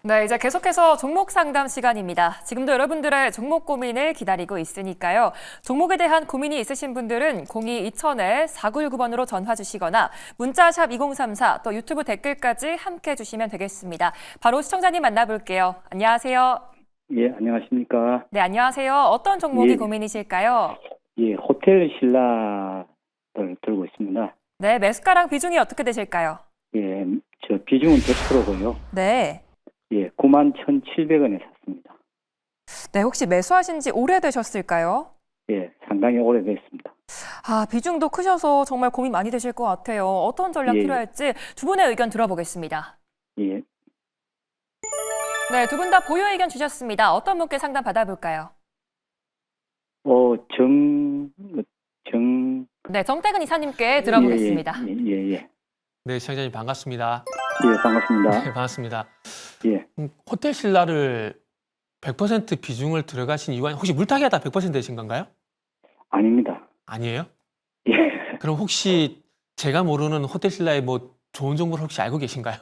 네, 이제 계속해서 종목 상담 시간입니다. 지금도 여러분들의 종목 고민을 기다리고 있으니까요. 종목에 대한 고민이 있으신 분들은 02-2000-4919번으로 전화 주시거나 문자샵 2034 또 유튜브 댓글까지 함께 해주시면 되겠습니다. 바로 시청자님 만나볼게요. 안녕하세요. 예, 안녕하십니까. 네, 안녕하세요. 어떤 종목이 예. 고민이실까요? 예, 호텔 신라를 들고 있습니다. 네, 매수가랑 비중이 어떻게 되실까요? 예, 저 비중은 100%고요. 네. 예, 91,700원에 샀습니다. 네, 혹시 매수하신 지 오래되셨을까요? 예, 상당히 오래됐습니다. 비중도 크셔서 정말 고민 많이 되실 것 같아요. 어떤 전략 예. 필요할지 두 분의 의견 들어보겠습니다. 예, 네, 두 분 다 보유 의견 주셨습니다. 어떤 분께 상담 받아볼까요? 네, 정태근 이사님께 들어보겠습니다. 예. 네, 시청자님 반갑습니다. 예, 반갑습니다. 네, 반갑습니다. 예, 호텔 신라를 100% 비중을 들어가신 이유가 혹시 물타기하다 100% 되신 건가요? 아닙니다. 아니에요? 예, 그럼 혹시 제가 모르는 호텔 신라의 뭐 좋은 정보를 혹시 알고 계신가요?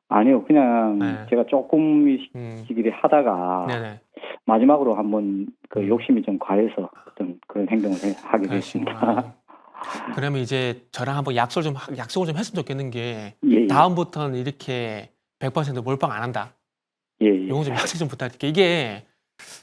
아니요, 그냥 네. 제가 조금 음, 시기를 하다가 네네. 마지막으로 한번 그 욕심이 좀 과해서 어떤 그런 행동을 하게 됐습니다. 그러시구나. 그러면 이제 저랑 한번 약속을 좀 했으면 좋겠는 게 예, 다음부터는 이렇게 100% 몰빵 안 한다. 예, 이거 좀 약속 좀 부탁드릴게요. 이게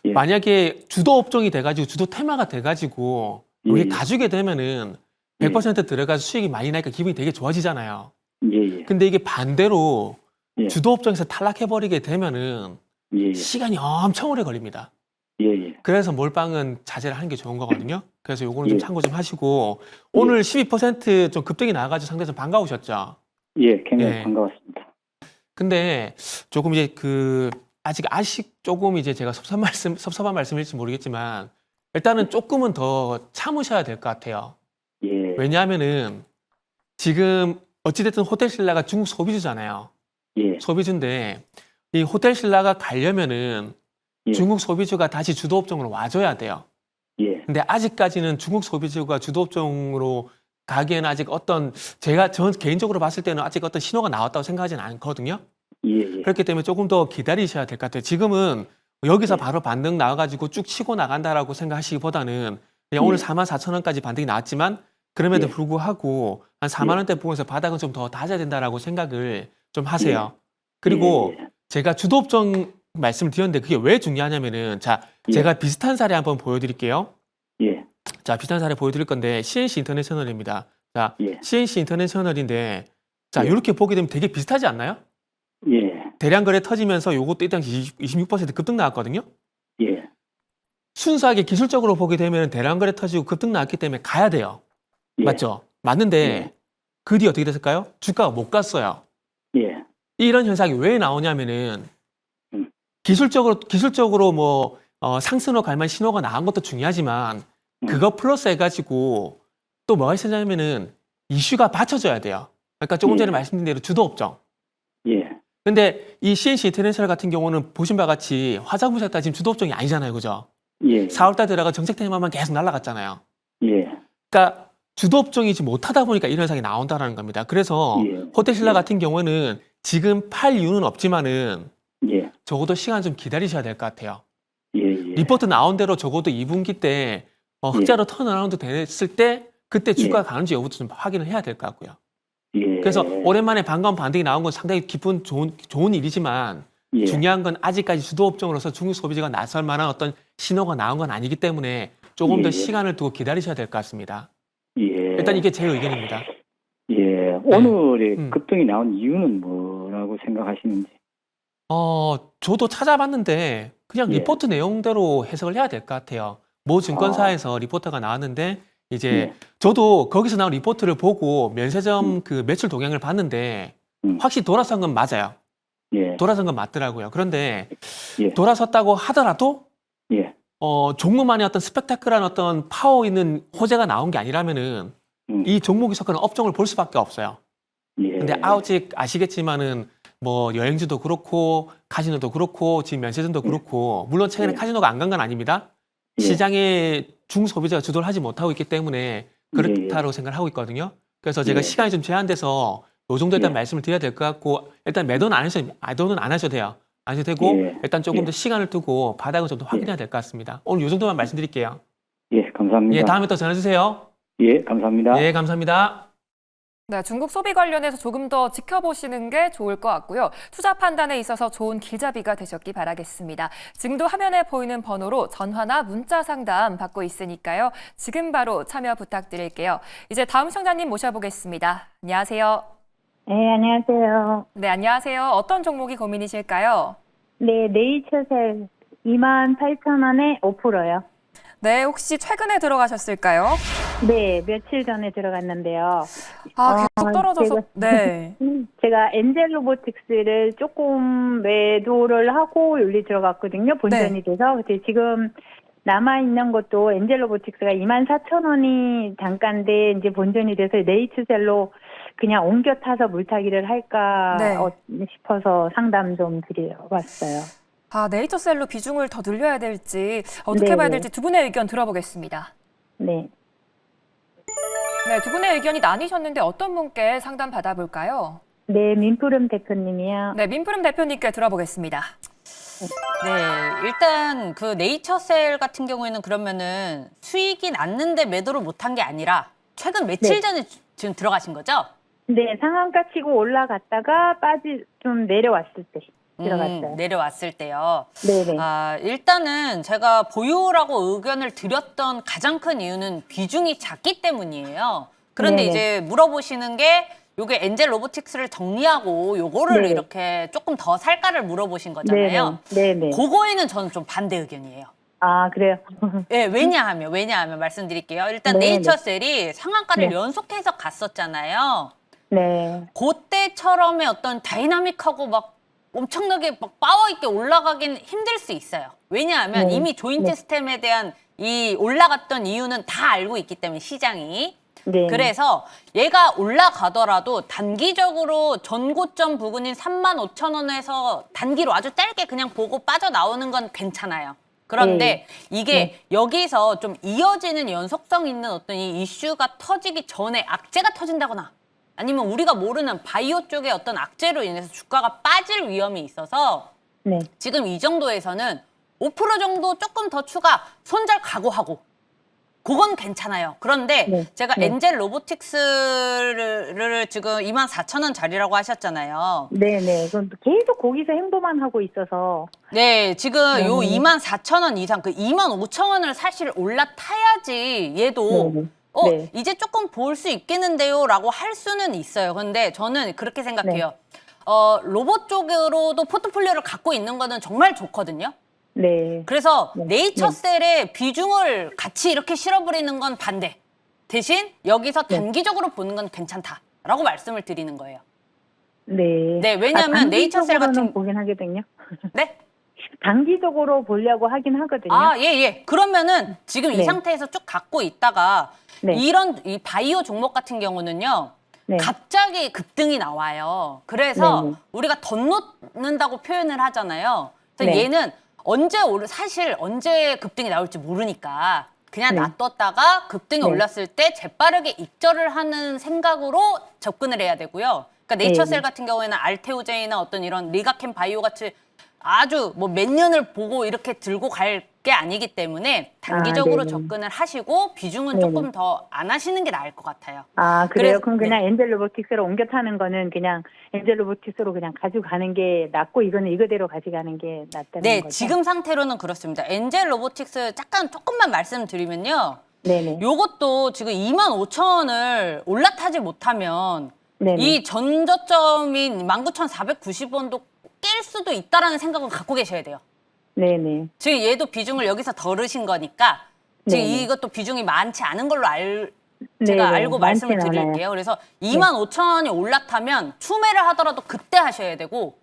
예. 만약에 주도 업종이 돼가지고 주도 테마가 돼가지고 예. 이게 가지게 되면은 100% 들어가서 수익이 많이 나니까 기분이 되게 좋아지잖아요. 예, 근데 이게 반대로 예. 주도 업종에서 탈락해버리게 되면은 예, 시간이 엄청 오래 걸립니다. 예. 그래서 몰빵은 자제를 하는 게 좋은 거거든요. 그래서 요거는 좀 예. 참고 좀 하시고 오늘 12% 급등이 나와가지고 상당히 좀 반가우셨죠. 예, 굉장히 예. 반가웠습니다. 근데 조금 이제 아직 조금 이제 제가 섭섭한 말씀일지 모르겠지만 일단은 조금은 더 참으셔야 될 것 같아요. 예, 왜냐하면은 지금 어찌됐든 호텔 신라가 중국 소비주잖아요. 예, 소비주인데 이 호텔 신라가 가려면은 예. 중국 소비주가 다시 주도 업종으로 와줘야 돼요. 예, 근데 아직까지는 중국 소비주가 주도 업종으로 가기에는 아직 전 개인적으로 봤을 때는 아직 어떤 신호가 나왔다고 생각하지는 않거든요. 예. 그렇기 때문에 조금 더 기다리셔야 될 것 같아요. 지금은 여기서 예. 바로 반등 나와가지고 쭉 치고 나간다라고 생각하시기보다는 그냥 예. 오늘 44,000원까지 반등이 나왔지만 그럼에도 예. 불구하고 한 4만 원대 부분에서 바닥은 좀 더 다져야 된다라고 생각을 좀 하세요. 그리고 예. 제가 주도 업종 말씀을 드렸는데 그게 왜 중요하냐면은 예. 제가 비슷한 사례 한번 보여드릴게요. 예, 자, 비슷한 사례 보여드릴 건데 CNC 인터내셔널입니다. 자, 예. CNC 인터내셔널인데 자, 예. 이렇게 보게 되면 되게 비슷하지 않나요? 예, 대량 거래 터지면서 요것도 일단 26% 급등 나왔거든요. 예. 순수하게 기술적으로 보게 되면 대량 거래 터지고 급등 나왔기 때문에 가야 돼요. 예. 맞죠? 맞는데 예. 그 뒤 어떻게 됐을까요? 주가가 못 갔어요. 예, 이런 현상이 왜 나오냐면은 음. 기술적으로 뭐 상승으로 갈 만한 신호가 나온 것도 중요하지만 그거 플러스 해가지고 또 뭐가 있었냐면은 이슈가 받쳐줘야 돼요. 그러니까 조금 전에 예. 말씀드린 대로 주도 업종. 예, 근데 이 CNC 인터내셔널 같은 경우는 보신 바와 같이 화장품 섹터 지금 주도 업종이 아니잖아요. 그죠? 예. 4월달 들어가 정책 테마만 계속 날아갔잖아요. 예, 그러니까 주도 업종이지 못하다 보니까 이런 현상이 나온다는 겁니다. 그래서 예. 호텔 신라 예. 같은 경우는 지금 팔 이유는 없지만은 예, 적어도 시간 좀 기다리셔야 될 것 같아요. 예. 리포트 나온 대로 적어도 2분기 때 흑자로 턴어라운드 됐을 때 그때 주가 가는지 여부도 좀 확인을 해야 될 것 같고요. 예. 그래서 오랜만에 반가운 반등이 나온 건 상당히 기쁜 좋은 일이지만 예. 중요한 건 아직까지 주도 업종으로서 중국 소비자가 나설 만한 어떤 신호가 나온 건 아니기 때문에 조금 더 예. 시간을 두고 기다리셔야 될 것 같습니다. 예. 일단 이게 제 의견입니다. 예, 오늘의 음. 급등이 나온 이유는 뭐라고 생각하시는지? 저도 찾아봤는데 그냥 예. 리포트 내용대로 해석을 해야 될 것 같아요. 모 증권사에서 리포트가 나왔는데 이제 예. 저도 거기서 나온 리포트를 보고 면세점 그 매출 동향을 봤는데 확실히 돌아선 건 맞아요. 예. 돌아선 건 맞더라고요. 그런데 예. 돌아섰다고 하더라도 예. 종목만의 어떤 스펙타클한 어떤 파워 있는 호재가 나온 게 아니라면은 이 종목이 속하는 업종을 볼 수밖에 없어요. 예. 근데 아직 아시겠지만은 뭐 여행지도 그렇고 카지노도 그렇고 지금 면세점도 그렇고 물론 최근에 예. 카지노가 안 간 건 아닙니다. 예. 시장에 중소비자가 주도를 하지 못하고 있기 때문에 그렇다고 생각을 하고 있거든요. 그래서 제가 예. 시간이 좀 제한돼서 요 정도 일단 예. 말씀을 드려야 될 것 같고 일단 매도는 안 하셔도 돼요. 안 해도 되고 예. 일단 조금 예. 더 시간을 두고 바닥을 좀 더 확인해야 될 것 같습니다. 오늘 이 정도만 말씀드릴게요. 예, 감사합니다. 예, 다음에 또 전화 주세요. 예, 감사합니다. 예, 감사합니다. 네, 중국 소비 관련해서 조금 더 지켜보시는 게 좋을 것 같고요. 투자 판단에 있어서 좋은 길잡이가 되셨기 바라겠습니다. 지금도 화면에 보이는 번호로 전화나 문자 상담 받고 있으니까요. 지금 바로 참여 부탁드릴게요. 이제 다음 시청자님 모셔보겠습니다. 안녕하세요. 네, 안녕하세요. 네, 안녕하세요. 어떤 종목이 고민이실까요? 네, 네이처셀 28,000원에 5%요. 네, 혹시 최근에 들어가셨을까요? 네, 며칠 전에 들어갔는데요. 아, 계속 떨어져서. 제가- 네. 제가 엔젤 로보틱스를 조금 매도를 하고 여기 들어갔거든요. 본전이 돼서. 근데 지금 남아있는 것도 엔젤 로보틱스가 24,000원이 단가인데 이제 본전이 돼서 네이처셀로 그냥 옮겨 타서 물타기를 할까 네. 싶어서 상담 좀 드려봤어요. 아, 네이처셀로 비중을 더 늘려야 될지 어떻게 네네. 봐야 될지 두 분의 의견 들어보겠습니다. 네. 네, 두 분의 의견이 나뉘셨는데 어떤 분께 상담 받아볼까요? 네, 민푸름 대표님이요. 네, 민푸름 대표님께 들어보겠습니다. 네, 일단 그 네이처셀 같은 경우에는 그러면은 수익이 났는데 매도를 못한 게 아니라 최근 며칠 네. 전에 지금 들어가신 거죠? 네, 상한가 치고 올라갔다가 좀 내려왔을 때 들어갔어요. 내려왔을 때요. 네네. 아, 일단은 제가 보유라고 의견을 드렸던 가장 큰 이유는 비중이 작기 때문이에요. 그런데 네네. 이제 물어보시는 게 요게 엔젤 로보틱스를 정리하고 요거를 네네. 이렇게 조금 더 살까를 물어보신 거잖아요. 네네. 그거에는 저는 좀 반대 의견이에요. 아, 그래요? 예, 왜냐하면 말씀드릴게요. 일단 네, 네이처셀이 상한가를 네. 연속해서 갔었잖아요. 네. 그때처럼의 어떤 다이나믹하고 막 엄청나게 막 파워 있게 올라가긴 힘들 수 있어요. 왜냐하면 네. 이미 조인트 네. 스템에 대한 이 올라갔던 이유는 다 알고 있기 때문에 시장이. 네. 그래서 얘가 올라가더라도 단기적으로 전고점 부근인 35,000원에서 단기로 아주 짧게 그냥 보고 빠져나오는 건 괜찮아요. 그런데 이게 여기서 좀 이어지는 연속성 있는 어떤 이 이슈가 터지기 전에 악재가 터진다거나 아니면 우리가 모르는 바이오 쪽의 어떤 악재로 인해서 주가가 빠질 위험이 있어서 네. 지금 이 정도에서는 5% 정도 조금 더 추가 손절 각오하고 그건 괜찮아요. 그런데 네. 제가 네. 엔젤 로보틱스를 지금 24,000원짜리라고 하셨잖아요. 네네. 그럼 계속 거기서 행보만 하고 있어서. 네, 지금 네. 요 24,000원 이상 그 25,000원을 사실 올라타야지 얘도 네네. 네. 이제 조금 볼 수 있겠는데요 라고 할 수는 있어요. 근데 저는 그렇게 생각해요. 로봇 쪽으로도 포트폴리오를 갖고 있는 거는 정말 좋거든요. 네. 그래서 네. 네이처셀의 비중을 같이 이렇게 실어버리는 건 반대. 대신 여기서 네. 단기적으로 보는 건 괜찮다라고 말씀을 드리는 거예요. 네. 네, 왜냐하면 네이처셀 같은 단기적으로는 보긴 하거든요. 네? 단기적으로 보려고 하긴 하거든요. 아, 예. 그러면은 지금 이 네. 상태에서 쭉 갖고 있다가 네. 이 바이오 종목 같은 경우는요. 네. 갑자기 급등이 나와요. 그래서 네네. 우리가 덧놓는다고 표현을 하잖아요. 그래서 네. 얘는 사실 언제 급등이 나올지 모르니까 그냥 네. 놔뒀다가 급등이 네. 올랐을 때 재빠르게 입절을 하는 생각으로 접근을 해야 되고요. 그러니까 네이처셀 네. 같은 경우에는 알테오제이나 어떤 이런 리가캠 바이오 같이 아주 뭐 몇 년을 보고 이렇게 들고 갈 게 아니기 때문에 단기적으로 네네. 접근을 하시고 비중은 네네. 조금 더 안 하시는 게 나을 것 같아요. 아, 그래요? 그래서- 그럼 그냥 엔젤 로보틱스로 옮겨 타는 거는 그냥 엔젤 로보틱스로 그냥 가져가는 게 낫고 이거는 이거대로 가져가는 게 낫다는 네, 거죠? 지금 상태로는 그렇습니다. 엔젤 로보틱스 조금만 말씀드리면요. 네네. 요것도 지금 25,000원을 올라타지 못하면 네네. 이 전저점인 19,490원도 깰 수도 있다라는 생각을 갖고 계셔야 돼요. 네네. 지금 얘도 비중을 여기서 덜으신 거니까 지금 네네. 이것도 비중이 많지 않은 걸로 제가 네네, 알고 말씀을 많진 않아요. 드릴게요. 그래서 25,000원이 올라타면 추매를 하더라도 그때 하셔야 되고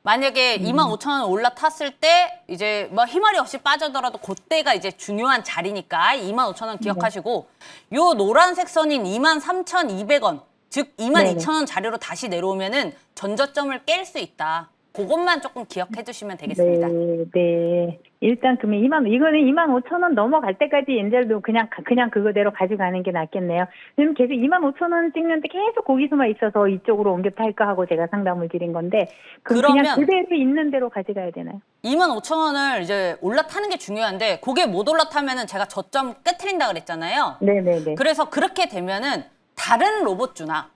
만약에 25,000원 올라탔을 때 이제 뭐 희마리 없이 빠져더라도 그때가 이제 중요한 자리니까 25,000원 기억하시고 요 노란색 선인 23,200원 즉 22,000원 자리로 다시 내려오면은 전저점을 깰 수 있다. 그것만 조금 기억해 주시면 되겠습니다. 네, 네. 일단 그러면 이거는 25,000원 넘어갈 때까지 엔젤도 그냥 그거대로 가져가는 게 낫겠네요. 지금 계속 25,000원 찍는데 계속 거기서만 있어서 이쪽으로 옮겨 탈까 하고 제가 상담을 드린 건데 그냥 그러면 그대로 있는 대로 가져가야 되나요? 25,000원을 이제 올라타는 게 중요한데 그게 못 올라타면은 제가 저점 깨트린다 그랬잖아요. 네, 네, 네. 그래서 그렇게 되면은 다른 로봇주나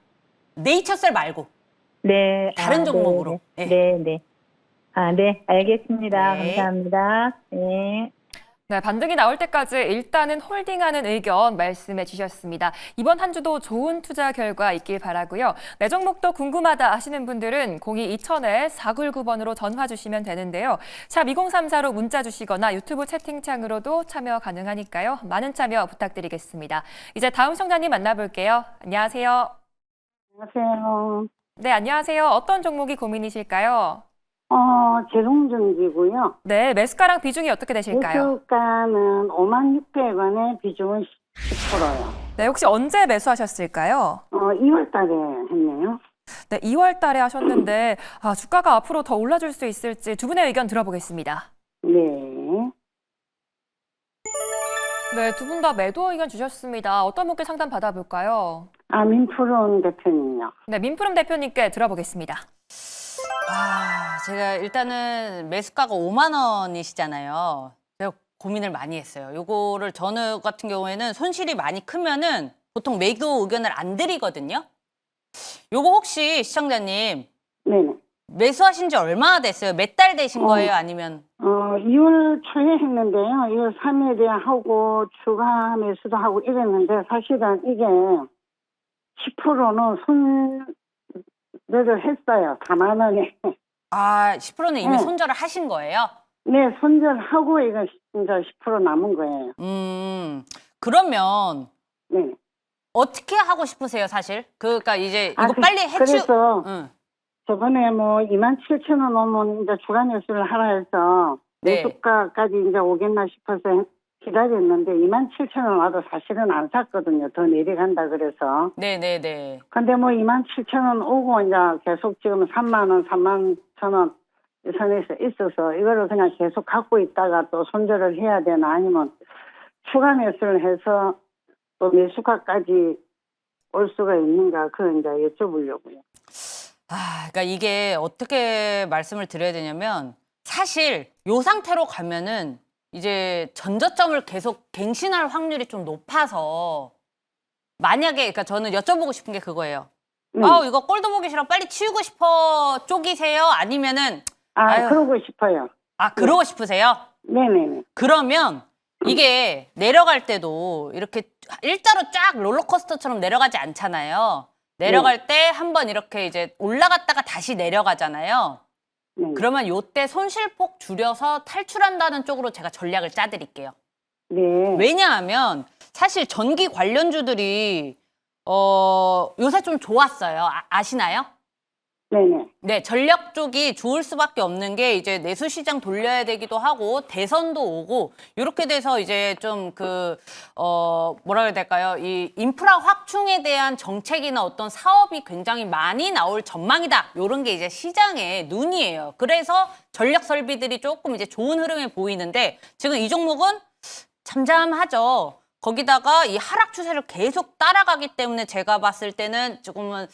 네이처셀 말고 네. 다른 종목으로. 네, 네. 네. 네. 네, 알겠습니다. 네. 감사합니다. 네. 네, 반등이 나올 때까지 일단은 홀딩하는 의견 말씀해 주셨습니다. 이번 한 주도 좋은 투자 결과 있길 바라고요. 내 종목도 궁금하다 하시는 분들은 02-2000-4919번으로 전화 주시면 되는데요. 샵 2034로 문자 주시거나 유튜브 채팅창으로도 참여 가능하니까요. 많은 참여 부탁드리겠습니다. 이제 다음 청자님 만나볼게요. 안녕하세요. 안녕하세요. 네, 안녕하세요. 어떤 종목이 고민이실까요? 재롱전기고요. 네, 매수가랑 비중이 어떻게 되실까요? 매수가는 56,600원에 비중은 10%요. 네, 혹시 언제 매수하셨을까요? 2월 달에 했네요. 네, 2월 달에 하셨는데 주가가 앞으로 더 올라줄 수 있을지 두 분의 의견 들어보겠습니다. 네. 네, 두 분 다 매도 의견 주셨습니다. 어떤 분께 상담 받아볼까요? 민프론 대표님요. 네, 민프롬 대표님께 들어보겠습니다. 제가 일단은 매수가가 5만 원이시잖아요. 제가 고민을 많이 했어요. 요거를 저는 같은 경우에는 손실이 많이 크면은 보통 매도 의견을 안 드리거든요. 요거 혹시 시청자님 네네. 매수하신 지 얼마나 됐어요? 몇 달 되신 거예요? 아니면 2월 초에 했는데요. 2월 3일에 하고 추가 매수도 하고 이랬는데 사실은 이게 10%는 손절을 했어요. 4만 원에. 10%는 이미 네. 손절을 하신 거예요? 네, 손절하고 이거 이제 10% 남은 거예요. 그러면 네. 어떻게 하고 싶으세요, 사실? 그러니까 이제 이거 그- 빨리 해치. 그래서 응. 저번에 27,000원 오면 이제 주간 매수를 하라 해서 네. 매수가까지 이제 오겠나 싶어서 기다렸는데 27,000원 와도 사실은 안 샀거든요. 더 내려간다 그래서. 네네네. 근데 27,000원 오고 이제 계속 지금 3만 원, 3만 1,000원 이 선에서 있어서 이거를 그냥 계속 갖고 있다가 또 손절을 해야 되나 아니면 추가 매수를 해서 또 매수가까지 올 수가 있는가 그걸 이제 여쭤보려고요. 그러니까 이게 어떻게 말씀을 드려야 되냐면 사실 요 상태로 가면은 이제 전저점을 계속 갱신할 확률이 좀 높아서 만약에 그러니까 저는 여쭤보고 싶은 게 그거예요. 이거 꼴도 보기 싫어 빨리 치우고 싶어 쪽이세요? 아니면은 아유. 그러고 싶어요. 그러고 싶으세요? 네네네. 그러면 이게 내려갈 때도 이렇게 일자로 쫙 롤러코스터처럼 내려가지 않잖아요. 내려갈 때 한번 이렇게 이제 올라갔다가 다시 내려가잖아요. 네. 그러면 요때 손실폭 줄여서 탈출한다는 쪽으로 제가 전략을 짜드릴게요. 네. 왜냐하면 사실 전기 관련주들이 요새 좀 좋았어요. 아시나요? 네네. 네, 전력 쪽이 좋을 수밖에 없는 게 이제 내수 시장 돌려야 되기도 하고 대선도 오고 이렇게 돼서 이제 좀 뭐라 해야 될까요? 이 인프라 확충에 대한 정책이나 어떤 사업이 굉장히 많이 나올 전망이다. 이런 게 이제 시장의 눈이에요. 그래서 전력 설비들이 조금 이제 좋은 흐름에 보이는데 지금 이 종목은 잠잠하죠. 거기다가 이 하락 추세를 계속 따라가기 때문에 제가 봤을 때는 조금은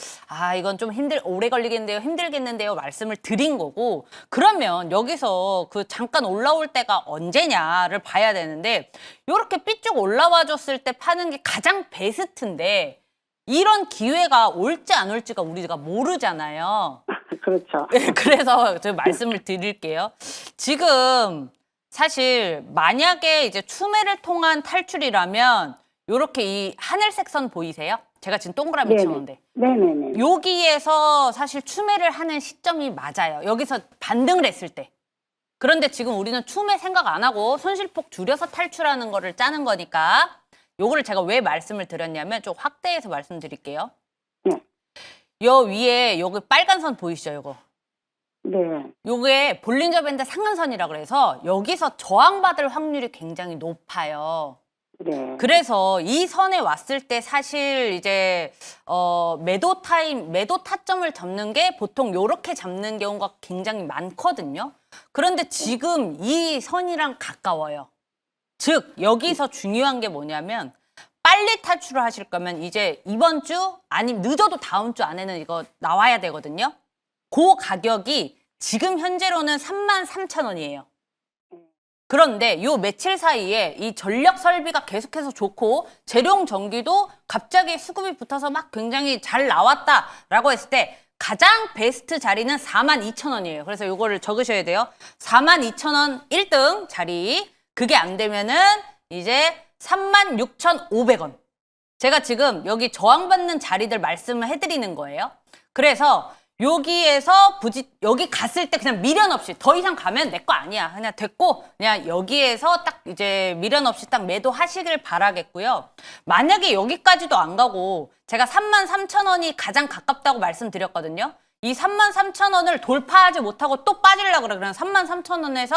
이건 좀 오래 걸리겠는데요, 힘들겠는데요 말씀을 드린 거고 그러면 여기서 그 잠깐 올라올 때가 언제냐를 봐야 되는데 이렇게 삐쭉 올라와 줬을 때 파는 게 가장 베스트인데 이런 기회가 올지 안 올지가 우리가 모르잖아요. 그렇죠. 그래서 제가 말씀을 드릴게요. 지금 사실 만약에 이제 추매를 통한 탈출이라면 요렇게 이 하늘색 선 보이세요? 제가 지금 동그라미 치는데 네네네. 여기에서 사실 추매를 하는 시점이 맞아요. 여기서 반등을 했을 때. 그런데 지금 우리는 추매 생각 안 하고 손실폭 줄여서 탈출하는 거를 짜는 거니까 요거를 제가 왜 말씀을 드렸냐면 좀 확대해서 말씀드릴게요. 네. 요 위에 요거 빨간 선 보이시죠? 요거. 네. 요게 볼린저 밴드 상한선이라 그래서 여기서 저항받을 확률이 굉장히 높아요. 네. 그래서 이 선에 왔을 때 사실 이제 매도 타점을 잡는 게 보통 요렇게 잡는 경우가 굉장히 많거든요. 그런데 지금 이 선이랑 가까워요. 즉 여기서 중요한 게 뭐냐면 빨리 탈출을 하실 거면 이제 이번 주 아니면 늦어도 다음 주 안에는 이거 나와야 되거든요. 그 가격이 지금 현재로는 33,000원이에요. 그런데 요 며칠 사이에 이 전력 설비가 계속해서 좋고 재룡 전기도 갑자기 수급이 붙어서 막 굉장히 잘 나왔다라고 했을 때 가장 베스트 자리는 42,000원이에요. 그래서 요거를 적으셔야 돼요. 42,000원 1등 자리. 그게 안 되면은 이제 36,500원. 제가 지금 여기 저항받는 자리들 말씀을 해드리는 거예요. 그래서 여기에서 여기 갔을 때 그냥 미련 없이 더 이상 가면 내 거 아니야. 그냥 됐고 그냥 여기에서 딱 이제 미련 없이 딱 매도하시길 바라겠고요. 만약에 여기까지도 안 가고 제가 33,000원이 가장 가깝다고 말씀드렸거든요. 이 33,000원을 돌파하지 못하고 또 빠지려고 그러면 33,000원에서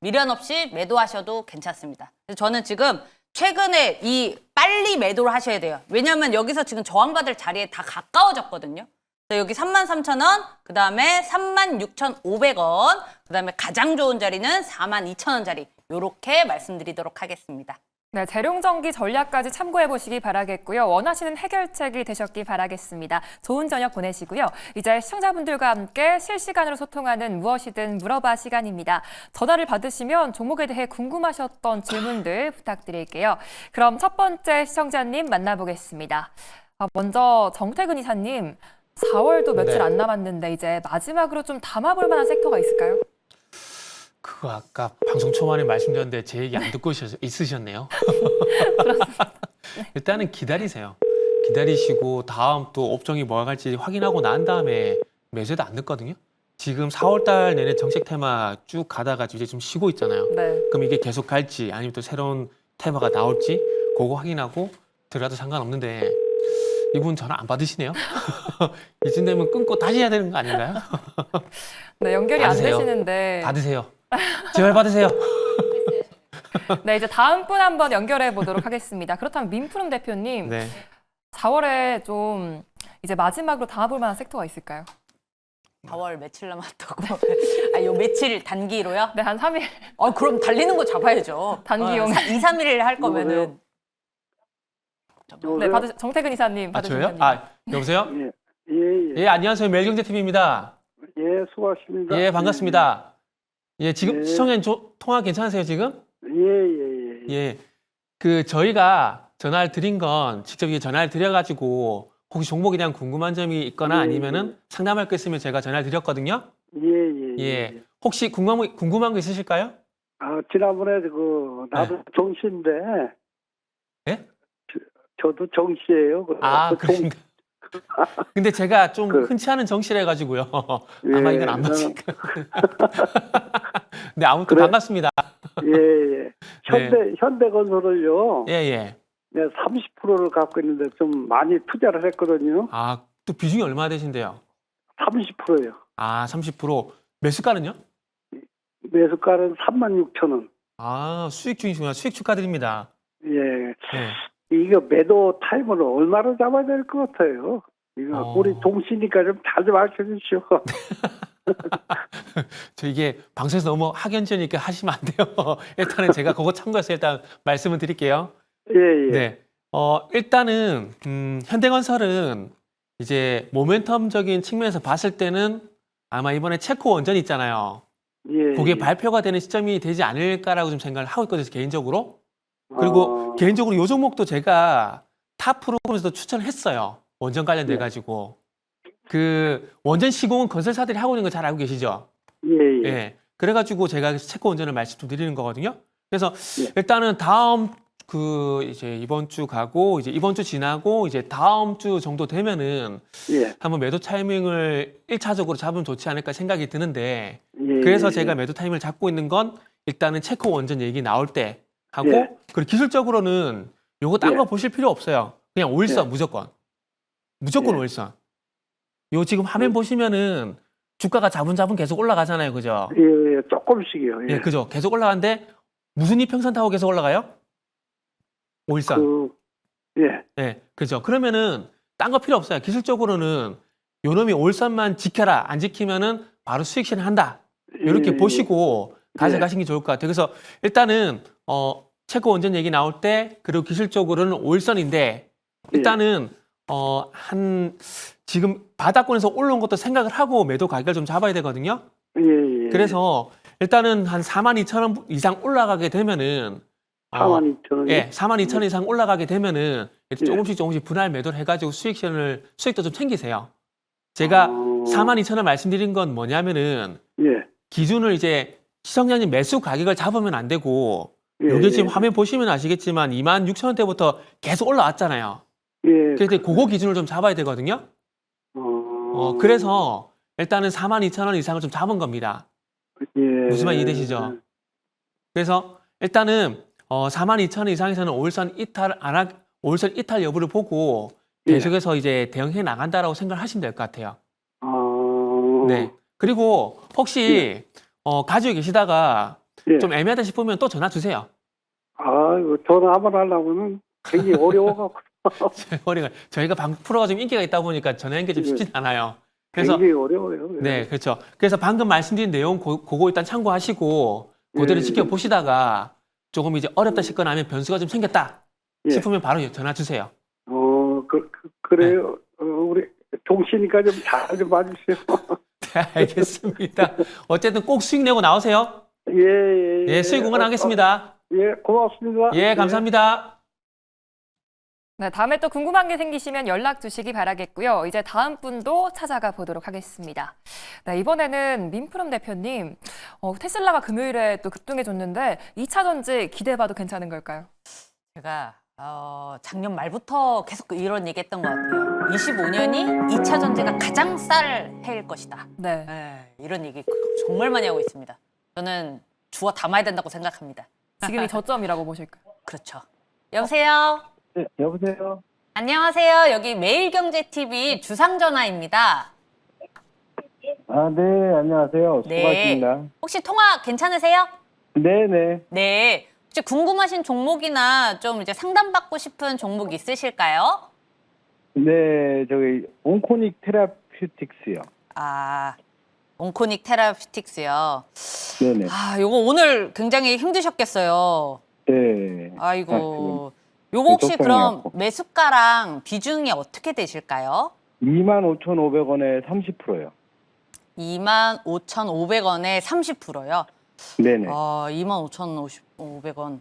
미련 없이 매도하셔도 괜찮습니다. 그래서 저는 지금 최근에 이 빨리 매도를 하셔야 돼요. 왜냐하면 여기서 지금 저항받을 자리에 다 가까워졌거든요. 여기 33,000원, 그 다음에 36,500원, 그 다음에 가장 좋은 자리는 42,000원짜리 요렇게 말씀드리도록 하겠습니다. 네, 재룡전기 전략까지 참고해 보시기 바라겠고요. 원하시는 해결책이 되셨기 바라겠습니다. 좋은 저녁 보내시고요. 이제 시청자분들과 함께 실시간으로 소통하는 무엇이든 물어봐 시간입니다. 전화를 받으시면 종목에 대해 궁금하셨던 질문들 부탁드릴게요. 그럼 첫 번째 시청자님 만나보겠습니다. 먼저 정태근 이사님, 4월도 며칠 안 남았는데 이제 마지막으로 좀 담아볼 만한 섹터가 있을까요? 그거 아까 방송 초반에 말씀드렸는데 제 얘기 안 듣고 있으셨네요. 일단은 기다리세요. 기다리시고 다음 또 업종이 뭐가 갈지 확인하고 난 다음에 매수해도 안 늦거든요. 지금 4월 달 내내 정책 테마 쭉 가다가 이제 좀 쉬고 있잖아요. 네. 그럼 이게 계속 갈지 아니면 또 새로운 테마가 나올지 그거 확인하고 들어도 상관없는데 이분 전화 안 받으시네요. 이쯤 되면 끊고 다시 해야 되는 거 아닌가요? 네, 연결이 받으세요. 안 되시는데. 받으세요. 제발 받으세요. 네, 이제 다음 분 한번 연결해 보도록 하겠습니다. 그렇다면 민푸름 대표님, 네. 4월에 좀 이제 마지막으로 담아볼 만한 섹터가 있을까요? 4월 며칠 남았다고. 요 며칠 단기로요? 네, 한 3일. 그럼 달리는 거 잡아야죠. 단기용. 2, 3일 할 거면은. 네, 정태근 이사님 받으시면 여보세요? 예. 예, 안녕하세요. 멜경제TV입니다. 예, 수고하십니다. 예, 반갑습니다. 예, 지금 예. 시청자님 통화 괜찮으세요, 지금? 예. 예. 그 저희가 전화를 드린 건 직접 전화를 드려가지고 혹시 종목에 대한 궁금한 점이 있거나 아니면은 상담할 거 있으면 제가 전화를 드렸거든요. 예. 혹시 궁금한 거 있으실까요? 지난번에 나도 정시인데. 예? 저도 정시예요. 그런가. 근데 제가 좀 흔치 않은 정시를 해가지고요. 아마 이건 안 맞을 거예요. 네, 아무튼 반갑습니다. 예. 현대건설을요. 예. 네, 30%를 갖고 있는데 좀 많이 투자를 했거든요. 또 비중이 얼마나 되신데요? 30%요. 30%. 매수가는요? 매수가는 36,000원. 수익 중이시구나. 수익 축하드립니다. 예. 이거 매도 타임을 얼마나 잡아야 될 것 같아요? 이거 우리 동시니까 좀 잘 좀 알려주시오. 저 이게 방송에서 너무 학연지니까 하시면 안 돼요. 일단은 제가 그거 참고해서 일단 말씀을 드릴게요. 예. 네. 일단은 현대건설은 이제 모멘텀적인 측면에서 봤을 때는 아마 이번에 체코 원전 있잖아요. 예. 그게 발표가 되는 시점이 되지 않을까라고 좀 생각을 하고 있거든요, 개인적으로. 그리고 개인적으로 요 종목도 제가 탑 프로그램에서도 추천을 했어요. 원전 관련돼 가지고. 그 원전 시공은 건설사들이 하고 있는 거 잘 알고 계시죠? 예. 그래가지고 제가 체코 원전을 말씀 좀 드리는 거거든요. 그래서 일단은 다음 이제 이번 주 가고 이제 이번 주 지나고 이제 다음 주 정도 되면은 한번 매도 타이밍을 1차적으로 잡으면 좋지 않을까 생각이 드는데 그래서 제가 매도 타이밍을 잡고 있는 건 일단은 체코 원전 얘기 나올 때 하고 그리고 기술적으로는 요거 딴 거 보실 필요 없어요. 그냥 올선 무조건 올선. 요 지금 화면 보시면은 주가가 자분자분 계속 올라가잖아요, 그죠? 예, 조금씩이요. 그죠. 계속 올라가는데 무슨 이평선 타고 계속 올라가요? 올선. 예. 네, 그죠. 그러면은 딴 거 필요 없어요. 기술적으로는 요놈이 올선만 지켜라. 안 지키면은 바로 수익 실현한다. 이렇게 예, 보시고 예. 가져가신 게 좋을 것 같아요. 그래서 일단은 채권 원전 얘기 나올 때 그리고 기술적으로는 올선인데 일단은 한 지금 바닥권에서 올라온 것도 생각을 하고 매도 가격을 좀 잡아야 되거든요. 예, 예. 그래서 일단은 한 42,000원 이상 올라가게 되면은 42,000원. 예, 42,000원 이상 올라가게 되면은 예. 조금씩 분할 매도를 해가지고 수익도 좀 챙기세요. 제가 42,000원 말씀드린 건 뭐냐면은 예. 기준을 이제 시청자님 매수 가격을 잡으면 안 되고 예, 여기 지금 예. 화면 보시면 아시겠지만 26,000원대부터 계속 올라왔잖아요. 예. 그래서 그거 기준을 좀 잡아야 되거든요. 그래서 일단은 42,000원 이상을 좀 잡은 겁니다. 예. 무슨 말 이해되시죠? 그래서 일단은 42,000원 이상에서는 올선 이탈 여부를 보고 예. 계속해서 이제 대응해 나간다라고 생각하시면 될 것 같아요. 네. 네. 그리고 혹시 가지고 계시다가 예. 좀 애매하다 싶으면 또 전화 주세요. 이거 전화 한번 하려고는 굉장히 어려워갖고. 저희가 프로가 좀 인기가 있다 보니까 전화 연결이 좀 쉽진 않아요. 그래서 굉장히 어려워요. 네, 그렇죠. 그래서 방금 말씀드린 내용 그거 일단 참고하시고 그대로 예. 지켜보시다가 조금 이제 어렵다 싶거나 하면 변수가 좀 생겼다 예. 싶으면 바로 전화 주세요. 그래요. 우리 종씨니까 좀 잘 좀 봐주세요. 네, 알겠습니다. 어쨌든 꼭 수익 내고 나오세요. 예. 예, 수익 응원하겠습니다. 예, 고맙습니다. 예, 감사합니다. 네, 다음에 또 궁금한 게 생기시면 연락 주시기 바라겠고요. 이제 다음 분도 찾아가 보도록 하겠습니다. 네, 이번에는 민프롬 대표님, 테슬라가 금요일에 또 급등해줬는데 2차 전지 기대해봐도 괜찮은 걸까요? 제가 작년 말부터 계속 이런 얘기했던 것 같아요. 25년이 2차 전지가 가장 쌀 해일 것이다. 네. 이런 얘기 정말 많이 하고 있습니다. 저는 주워 담아야 된다고 생각합니다. 지금이 저점이라고 보실까요? 그렇죠. 여보세요? 네, 여보세요. 안녕하세요. 여기 매일경제TV 주상전화입니다. 네, 안녕하세요. 네. 수고하십니다. 혹시 통화 괜찮으세요? 네네. 네. 혹시 궁금하신 종목이나 좀 이제 상담받고 싶은 종목 있으실까요? 네, 저기 온코닉 테라퓨틱스요. 온코닉 테라피틱스요. 네네. 요거 오늘 굉장히 힘드셨겠어요. 네. 아이고. 요거 혹시 적성이 그럼 없고. 매수가랑 비중이 어떻게 되실까요? 25,500원에 30%요. 25,500원에 30%요? 네네. 25,500원.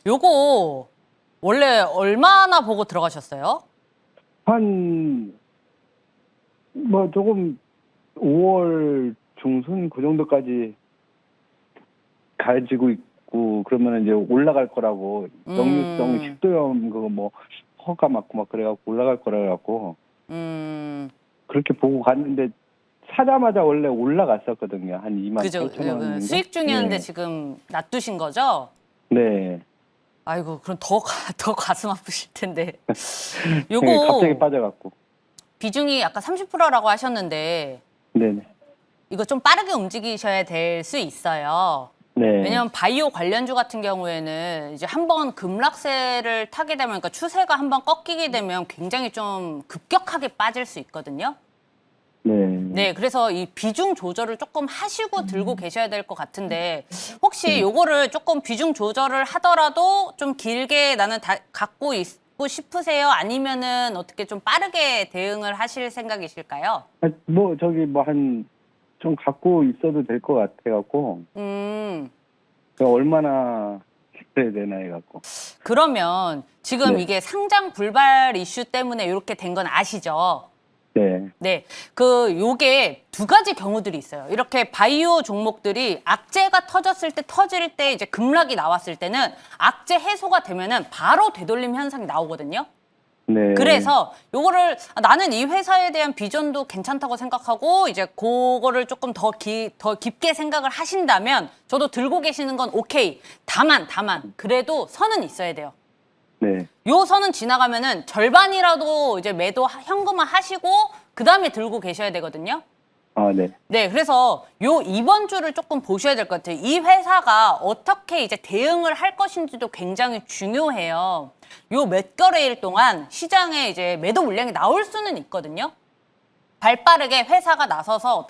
요거 원래 얼마나 보고 들어가셨어요? 조금 5월 중순 그 정도까지 가지고 있고, 그러면 이제 올라갈 거라고, 역류성 식도염 그거 뭐 허가 맞고 막 그래갖고 올라갈 거라고, 그렇게 보고 갔는데, 사자마자 원래 올라갔었거든요. 한 28,000원. 수익 중이었는데 네. 지금 놔두신 거죠? 네. 아이고, 그럼 더 가슴 아프실 텐데. 네, 요거 갑자기 빠져갖고. 비중이 아까 30%라고 하셨는데 네네. 이거 좀 빠르게 움직이셔야 될 수 있어요. 네. 왜냐면 바이오 관련주 같은 경우에는 이제 한번 급락세를 타게 되면, 그러니까 추세가 한번 꺾이게 되면 굉장히 좀 급격하게 빠질 수 있거든요. 네, 그래서 이 비중 조절을 조금 하시고 들고 계셔야 될 것 같은데, 혹시 요거를 조금 비중 조절을 하더라도 좀 길게 나는 갖고 있고 싶으세요? 아니면은 어떻게 좀 빠르게 대응을 하실 생각이실까요? 좀 갖고 있어도 될 것 같아갖고. 얼마나 해야 되나 해갖고. 그러면 지금 네. 이게 상장 불발 이슈 때문에 이렇게 된 건 아시죠? 네. 네, 요게 두 가지 경우들이 있어요. 이렇게 바이오 종목들이 악재가 터질 때 이제 급락이 나왔을 때는 악재 해소가 되면은 바로 되돌림 현상이 나오거든요. 네. 그래서 요거를 나는 이 회사에 대한 비전도 괜찮다고 생각하고 이제 그거를 조금 더 깊게 생각을 하신다면 저도 들고 계시는 건 오케이. 다만 그래도 선은 있어야 돼요. 네. 요 선은 지나가면은 절반이라도 이제 매도 현금화 하시고 그 다음에 들고 계셔야 되거든요. 네. 네, 그래서 요 이번 주를 조금 보셔야 될 것 같아요. 이 회사가 어떻게 이제 대응을 할 것인지도 굉장히 중요해요. 요 몇 거래일 동안 시장에 이제 매도 물량이 나올 수는 있거든요. 발빠르게 회사가 나서서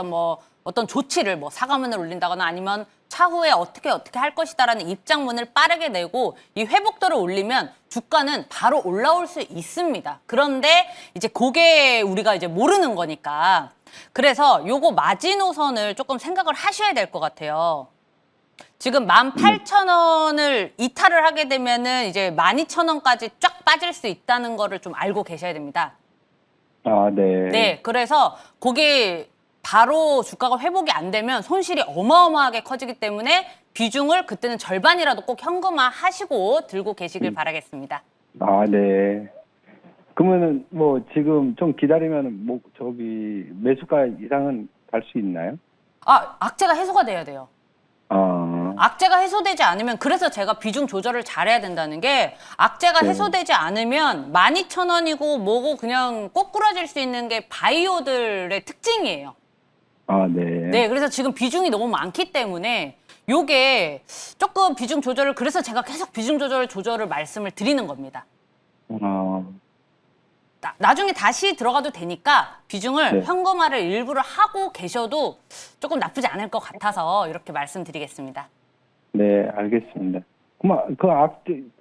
어떤 조치를 뭐 사과문을 올린다거나 아니면 차후에 어떻게 할 것이다라는 입장문을 빠르게 내고 이 회복도를 올리면 주가는 바로 올라올 수 있습니다. 그런데 이제 그게 우리가 이제 모르는 거니까. 그래서 요거 마지노선을 조금 생각을 하셔야 될 것 같아요. 지금 18,000원을 이탈을 하게 되면은 이제 12,000원까지 쫙 빠질 수 있다는 거를 좀 알고 계셔야 됩니다. 네. 네, 그래서 그게 바로 주가가 회복이 안 되면 손실이 어마어마하게 커지기 때문에 비중을 그때는 절반이라도 꼭 현금화 하시고 들고 계시길 바라겠습니다. 네. 그러면은 뭐 지금 좀 기다리면 뭐 매수가 이상은 갈 수 있나요? 악재가 해소가 돼야 돼요. 아, 악재가 해소되지 않으면 그래서 제가 비중 조절을 잘해야 된다는 게 악재가 네. 해소되지 않으면 12,000원이고 뭐고 그냥 꼬꾸라질 수 있는 게 바이오들의 특징이에요. 네. 네, 그래서 지금 비중이 너무 많기 때문에 요게 조금 비중 조절을 그래서 제가 계속 비중 조절을 말씀을 드리는 겁니다. 나중에 다시 들어가도 되니까 비중을 네. 현금화를 일부러 하고 계셔도 조금 나쁘지 않을 것 같아서 이렇게 말씀드리겠습니다. 네, 알겠습니다. 그럼 그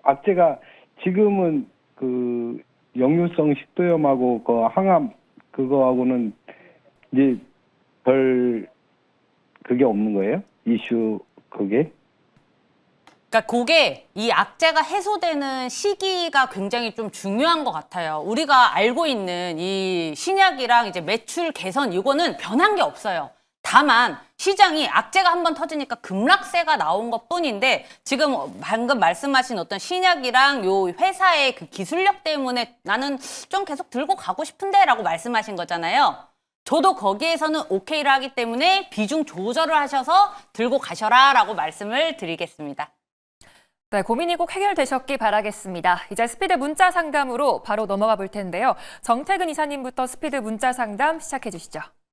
악재가 지금은 그 역류성 식도염하고 그 항암 그거하고는 이제 그게 없는 거예요? 이슈 그게? 그러니까 그게 이 악재가 해소되는 시기가 굉장히 좀 중요한 것 같아요. 우리가 알고 있는 이 신약이랑 이제 매출 개선 이거는 변한 게 없어요. 다만 시장이 악재가 한번 터지니까 급락세가 나온 것 뿐인데 지금 방금 말씀하신 어떤 신약이랑 요 회사의 그 기술력 때문에 나는 좀 계속 들고 가고 싶은데 라고 말씀하신 거잖아요. 저도 거기에서는 오케이를 하기 때문에 비중 조절을 하셔서 들고 가셔라 라고 말씀을 드리겠습니다. 네, 고민이 꼭 해결되셨기 바라겠습니다. 이제 스피드 문자 상담으로 바로 넘어가 볼 텐데요. 정태근 이사님부터 스피드 문자 상담 시작해 주시죠.